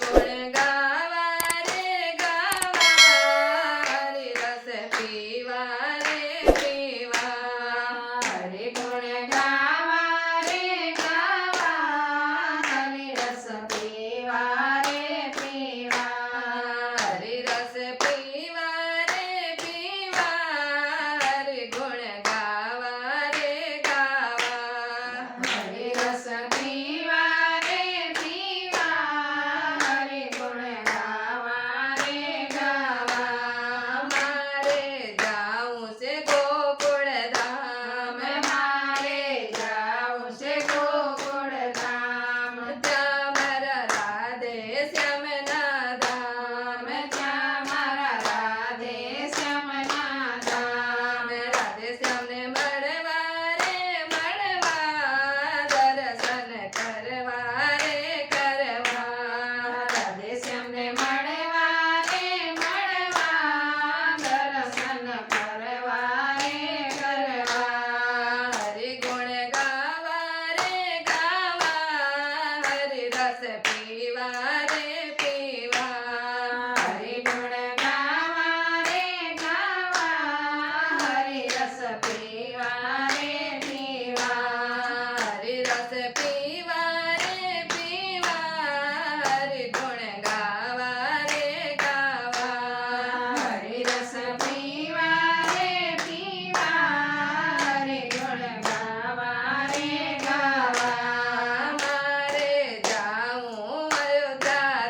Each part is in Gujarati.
ગુણ ગાવા રે ગાવા, હરિ રસ પીવા રે પીવા. હરિ ગુણ ગાવા રે ગાવા, હરિ રસ પીવા રે પીવા. હરિ રસ પીવા રે પીવા, હરિ ગુણ ગાવા રે ગાવા. હરિ રસ પીવા રે પીવા, હરિ ગુણ ગાવા રે ગાવા. મારે જાવું છે ગોકુળ ધામ, મારે જાવું છે ગોકુળ ધામ. ત્યાં મારા રાધે શ્યામના ધામ. ત્યાં મારા રાધે શ્યામના ધામ. રાધે શ્યામને મળવા રે મળવા, દર્શન કરવા રે કરવા. રાધે શ્યામને મળવા રે મળવા, દર્શન કરવા રે કરવા. હરિ ગુણ ગાવા રે ગાવા, હરિ રસ પીવા રે પીવા. હરિ ગુણ ગાવા રે ગાવા, હરિ રસ પીવા રે પીવા. હરિ રસ પીવા રે પીવા, હરિ ગુણ ગાવા રે ગાવા. હરિ રસ પીવા રે પીવા, હરિ ગુણ ગાવા રે ગાવા. મારે જાવું અયોધ્યા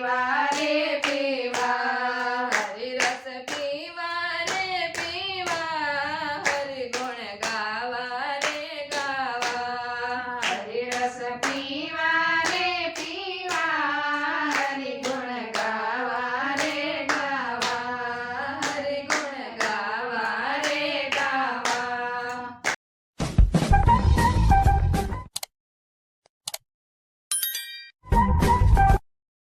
પીવા